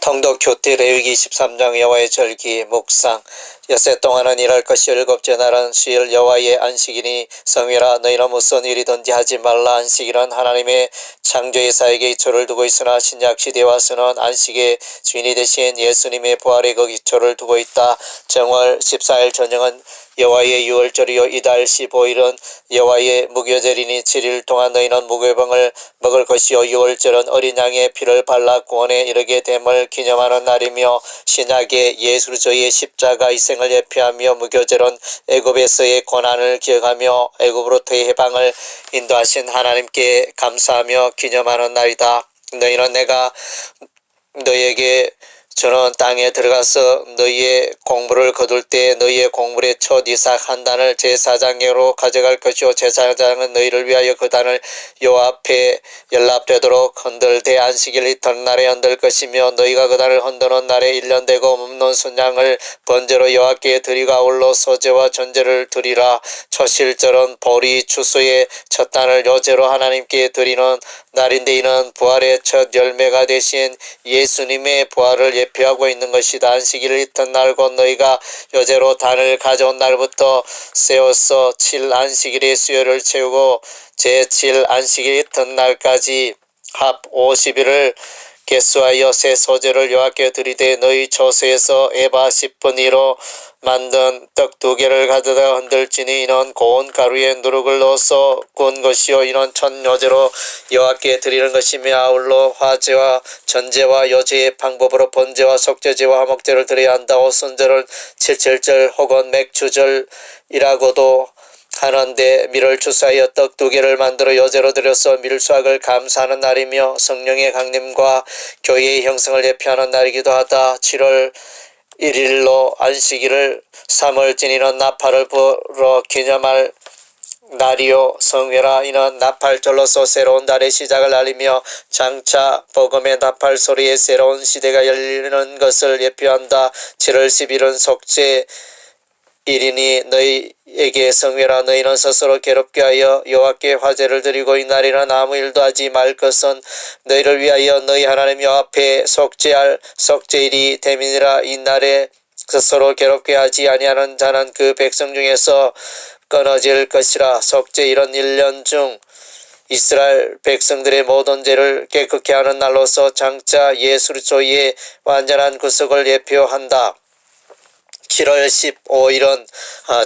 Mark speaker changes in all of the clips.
Speaker 1: 통독 교태 레위기 13장 여호와의 절기 묵상. 엿새 동안은 일할 것이 일곱째 날은 수일 여호와의 안식이니 성회라 너희는 무슨 일이든지 하지 말라. 안식일은 하나님의 창조의사에게 기초를 두고 있으나 신약시대에 와서는 안식의 주인이 되신 예수님의 부활에 그 기초를 두고 있다. 정월 14일 저녁은 여호와의 유월절이요 이달 15일은 여호와의 무교절이니 7일 동안 너희는 무교병을 먹을 것이요 유월절은 어린 양의 피를 발라 구원에 이르게 됨을 기념하는 날이며 신약의 예수 그리스도의 십자가 희생을 예표하며 무교절은 애굽에서의 고난을 기억하며 애굽으로부터의 해방을 인도하신 하나님께 감사하며 기념하는 날이다. 너희는 내가 너희에게 저는 땅에 들어가서 너희의 공물을 거둘 때 너희의 공물의 첫 이삭 한 단을 제사장으로 가져갈 것이요 제사장은 너희를 위하여 그 단을 여호와 앞에 연납되도록 흔들되 안식일 이튿날에 흔들 것이며 너희가 그 단을 흔드는 날에 1년 되고 없는 순양을 번제로 여호와께 드리고 아울러 소제와 전제를 드리라. 초실절은 보리 추수의 첫 단을 요제로 하나님께 드리는 날인데 이는 부활의 첫 열매가 되신 예수님의 부활을 예표하고 있는 것이다. 안식일 이튿날 곧 너희가 요제로 단을 가져온 날부터 세워서 7안식일의 수요를 채우고 제7 안식일 이튿날까지 합 50일을 개수하여 새 소제를 여호와께 드리되 너희 조소에서 에바 10분 1호 만든 떡 2개를 가져다 흔들지니 이는 고운 가루에 누룩을 넣어서 구운 것이요 이는 첫 요제로 여호와께 드리는 것이며 아울러 화제와 전제와 요제의 방법으로 번제와 속죄제와 화목제를 드려야 한다. 오순절은 77절 혹은 맥주절이라고도 하는데 밀을 추수하여 떡 2개를 만들어 요제로 드려서 밀수확을 감사하는 날이며 성령의 강림과 교회의 형성을 예표하는 날이기도 하다. 7월 1일로 안식일을 3월 지니는 나팔을 불어 기념할 날이요 성회라. 이는 나팔절로서 새로운 달의 시작을 알리며 장차 복음의 나팔 소리에 새로운 시대가 열리는 것을 예표한다. 7월 10일은 속죄 일이니 너희에게 성회라. 너희는 스스로 괴롭게 하여 여호와께 화제를 드리고 이 날에는 아무 일도 하지 말 것은 너희를 위하여 너희 하나님 여호와 앞에 속죄할 속죄일이 됨이니라. 이 날에 스스로 괴롭게 하지 아니하는 자는 그 백성 중에서 끊어질 것이라. 속죄일은 1년 중 이스라엘 백성들의 모든 죄를 깨끗게 하는 날로서 장차 예수 그리스도의 완전한 구속을 예표한다. 7월 15일은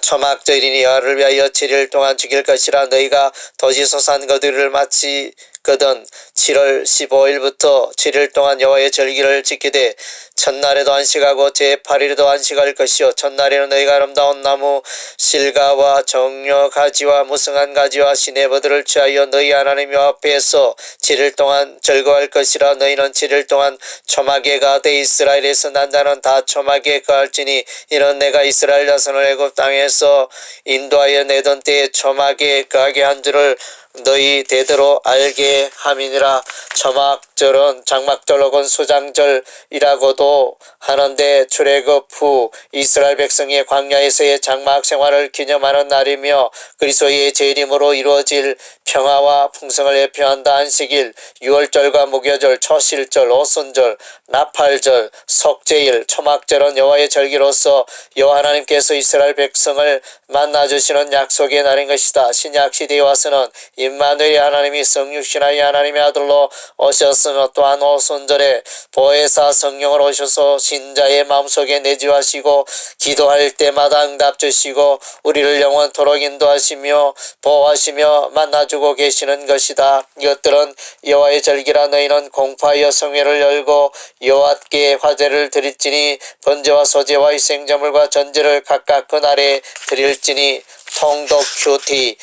Speaker 1: 초막절이니 여호와를 위하여 7일 동안 죽일 것이라. 너희가 도지소산 거두리를 마치거든 7월 15일부터 7일 동안 여호와의 절기를 지키되 첫날에도 안식하고 제8일에도 안식할 것이요 첫날에는 너희가 아름다운 나무 실과와 정려 가지와 무성한 가지와 시내버들을 취하여 너희 하나님 여호와 앞에서 7일 동안 즐거워할 것이라. 너희는 7일 동안 초막에 가되 이스라엘에서 난 자는 다 초막에 거할지니 이는 내가 이스라엘 자손을 애굽 땅에서 인도하여 내던 때에 초막에 거하게 한 줄을 너희 대대로 알게 함이니라. 초막절은 장막절 혹은 수장절이라고도 하는데 출애굽 후 이스라엘 백성의 광야에서의 장막 생활을 기념하는 날이며 그리스도의 재림으로 이루어질 평화와 풍성을 예표한다. 안식일, 유월절과 무교절, 초실절, 오순절, 나팔절, 속죄일, 초막절은 여호와의 절기로서 여호와 하나님께서 이스라엘 백성을 만나주시는 약속의 날인 것이다. 신약시대에 와서는 임마누엘 하나님이 성육신하여 하나님의 아들로 오셨으며 또한 오순절에 보혜사 성령을 오셔서 신자의 마음속에 내주하시고 기도할 때마다 응답 주시고 우리를 영원토록 인도하시며 보호하시며 만나주고 계시는 것이다. 이것들은 여호와의 절기라. 너희는 공포하여 성회를 열고 여호와께 화제를 드릴지니 번제와 소제와 희생제물과 전제를 각각 그날에 드릴지니. 통독 큐티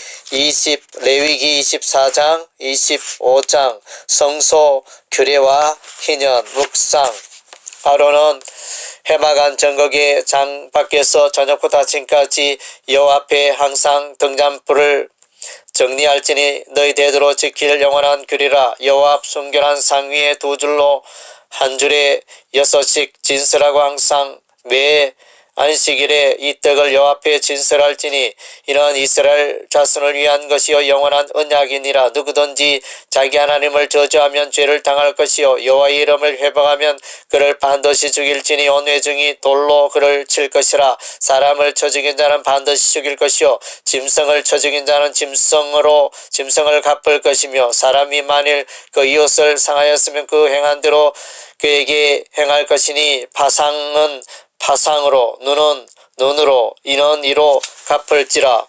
Speaker 1: 레위기 24장 25장 성소 규례와 희년 묵상. 아론은 해마간 정거기 장 밖에서 저녁부터 아침까지 여호와 앞에 항상 등잔불을 정리할지니 너희 대대로 지킬 영원한 규례라. 여호와 앞 순결한 상 위에 2줄로 한 줄에 6씩 진설하고 항상 매 안식일에 이 떡을 여호와 앞에 진설할지니 이는 이스라엘 자손을 위한 것이요 영원한 언약이니라. 누구든지 자기 하나님을 저주하면 죄를 당할 것이요 여호와의 이름을 회방하면 그를 반드시 죽일지니 온 회중이 돌로 그를 칠 것이라. 사람을 쳐 죽인 자는 반드시 죽일 것이요 짐승을 쳐 죽인 자는 짐승으로 짐승을 갚을 것이며 사람이 만일 그 이웃을 상하였으면 그 행한 대로 그에게 행할 것이니 파상은 파상으로 눈은 눈으로 이는 이로 갚을지라.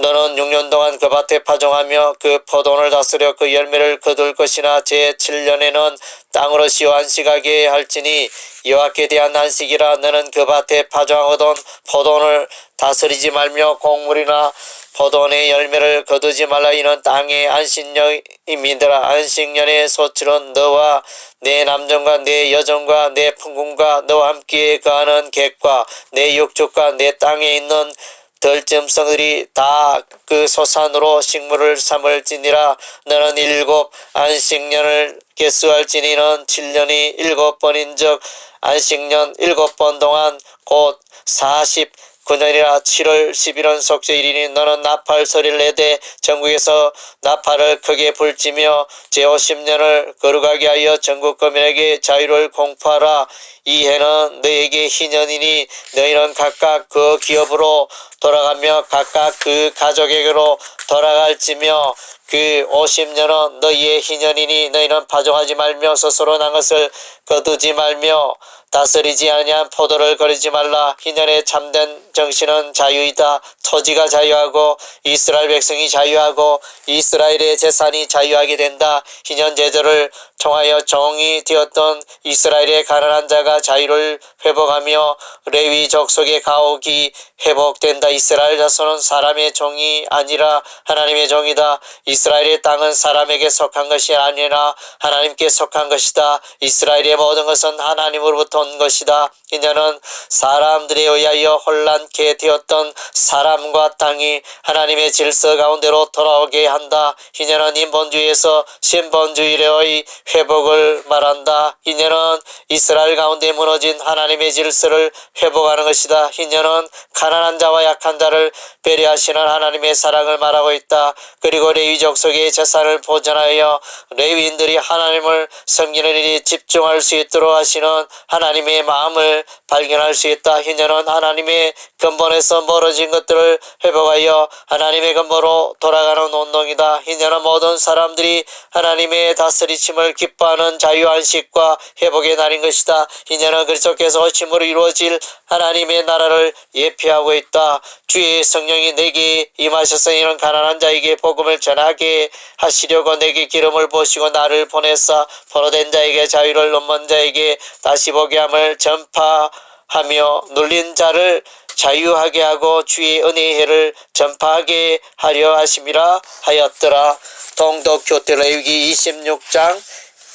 Speaker 1: 너는 6년 동안 그 밭에 파종하며 그 포도원을 다스려 그 열매를 거둘 것이나 제7년에는 땅으로 씌워 안식하게 할지니 여호와께 대한 안식이라. 너는 그 밭에 파종하거든 포도원을 다스리지 말며 곡물이나 포도원의 열매를 거두지 말라. 이는 땅의 안식년임이니라. 안식년의 소출은 너와 내 남정과 내 여정과 내 풍군과 너와 함께 거하는 객과 내 육축과 내 땅에 있는 들짐승들이 다 그 소산으로 식물을 삼을지니라. 너는 7 안식년을 계수할지니 는 7년이 7번인즉 안식년 7번 동안 곧 49년이라. 7월 11일 속죄일이니 너는 나팔 소리를 내되 전국에서 나팔을 크게 불지며 제50년을 거룩하게 하여 전국 거민에게 자유를 공포하라. 이 해는 너에게 희년이니 너희는 각각 그 기업으로 돌아가며 각각 그 가족에게로 돌아갈지며 그 50년은 너희의 희년이니 너희는 파종하지 말며 스스로 난 것을 거두지 말며 다스리지 아니한 포도를 거르지 말라. 희년의 참된 정신은 자유이다. 토지가 자유하고 이스라엘 백성이 자유하고 이스라엘의 재산이 자유하게 된다. 희년 제도를 통하여 종이 되었던 이스라엘의 가난한 자가 자유를 회복하며 레위 족속의 가옥이 회복된다. 이스라엘 자손은 사람의 종이 아니라 하나님의 종이다. 이스라엘의 땅은 사람에게 속한 것이 아니라 하나님께 속한 것이다. 이스라엘의 모든 것은 하나님으로부터 온 것이다. 이제는 사람들에 의하여 혼란케 되었던 사람과 땅이 하나님의 질서 가운데로 돌아오게 한다. 이제는 인본주의에서 신본주의의 회복을 말한다. 이제는 이스라엘 가운데 무너진 하나님의 질서를 회복하는 것이다. 이제는 가난한 자와 약한 자를 배려하시는 하나님의 사랑을 말하고 있다. 그리고 레위 족속의 재산을 보존하여 레위인들이 하나님을 섬기는 일이 집중할 수 있도록 하시는 하나님의 마음을 발견할 수 있다. 이제는 하나님의 근본에서 멀어진 것들을 회복하여 하나님의 근본으로 돌아가는 운동이다. 이제는 모든 사람들이 하나님의 다스리심을 기뻐하는 자유안식과 회복의 날인 것이다. 이제는 그리스도께서 오심으로 이루어질 하나님의 나라를 예표하고 있다. 주의 성령이 내게 임하셔서 이는 가난한 자에게 복음을 전하게 하시려고 내게 기름을 부으시고 나를 보내사 포로된 자에게 자유를 넘은 자에게 다시 보게 함을 전파하며 눌린 자를 자유하게 하고 주의 은혜의 해를 전파하게 하려 하심이라 하였더라. 동독 교태 레위기 26장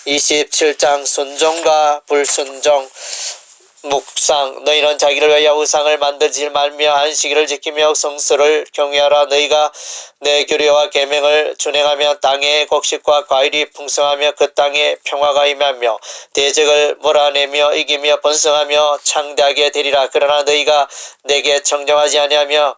Speaker 1: 27장 순종과 불순종. 묵상. 너희는 자기를 위하여 우상을 만들지 말며 안식일을 지키며 성수를 경외하라. 너희가 내 규례와 계명을 준행하며 땅의 곡식과 과일이 풍성하며 그 땅에 평화가 임하며 대적을 몰아내며 이기며 번성하며 창대하게 되리라. 그러나 너희가 내게 청정하지 아니하며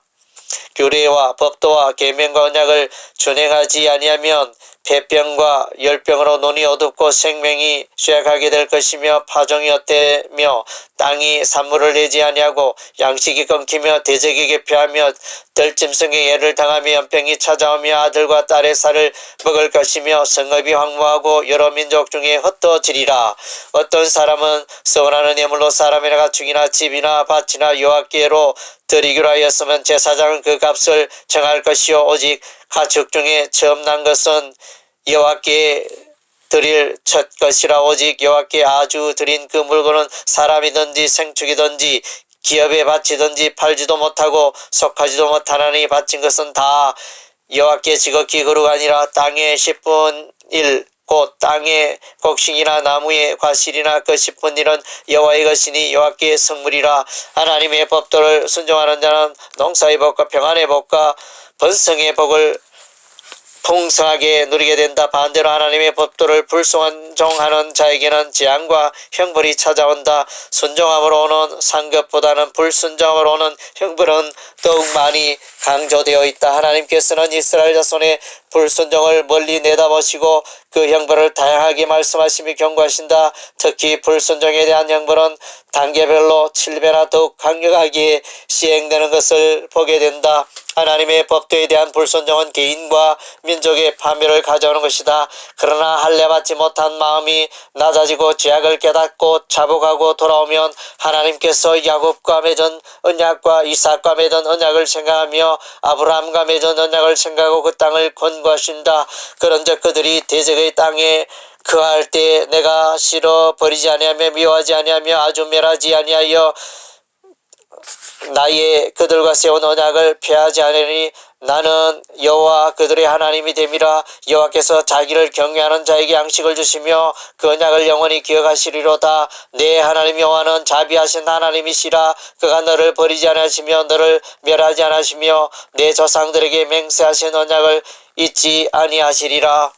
Speaker 1: 규례와 법도와 계명과 언약을 준행하지 아니하면 폐병과 열병으로 눈이 어둡고 생명이 쇠약하게 될 것이며 파종이 헛되며 땅이 산물을 내지 아니하고 양식이 끊기며 대적에게 패하며 들짐승의 예를 당하며 연병이 찾아오며 아들과 딸의 살을 먹을 것이며 성읍이 황무하고 여러 민족 중에 흩어지리라. 어떤 사람은 서원하는 예물로 사람이나 가축이나 집이나 밭이나 여호와께로 드리기로 하였으면 제사장은 그 값을 정할 것이요 오직 가축 중에 처음 난 것은 여호와께 드릴 첫 것이라. 오직 여호와께 아주 드린 그 물건은 사람이든지 생축이든지 기업에 바치든지 팔지도 못하고 속하지도 못하나니 바친 것은 다 여호와께 지극히 거룩하니라. 땅의 10분 1 곧 땅의 곡식이나 나무의 과실이나 그 10분 1은 여호와의 것이니 여호와께 성물이라. 하나님의 법도를 순종하는 자는 농사의 복과 평안의 복과 번성의 복을 풍성하게 누리게 된다. 반대로 하나님의 법도를 불순종하는 자에게는 재앙과 형벌이 찾아온다. 순종함으로 오는 상급보다는 불순종함으로 오는 형벌은 더욱 많이 강조되어 있다. 하나님께서는 이스라엘 자손의 불순종을 멀리 내다보시고 그 형벌을 다양하게 말씀하시며 경고하신다. 특히 불순종에 대한 형벌은 단계별로 7배나 더욱 강력하게 시행되는 것을 보게 된다. 하나님의 법도에 대한 불순종은 개인과 민족의 파멸을 가져오는 것이다. 그러나 할례받지 못한 마음이 낮아지고 죄악을 깨닫고 자복하고 돌아오면 하나님께서 야곱과 맺은 언약과 이삭과 맺은 언약을 생각하며 아브라함과 맺은 언약을 생각하고 그 땅을 권고하신다. 그런즉 그들이 대적의 땅에 거할 때 내가 싫어 버리지 아니하며 미워하지 아니하며 아주 멸하지 아니하여 나의 그들과 세운 언약을 폐하지 않으니 나는 여호와 그들의 하나님이 됨이라. 여호와께서 자기를 경외하는 자에게 양식을 주시며 그 언약을 영원히 기억하시리로다. 내 하나님 여호와는 자비하신 하나님이시라. 그가 너를 버리지 않으시며 너를 멸하지 않으시며 내 조상들에게 맹세하신 언약을 잊지 아니하시리라.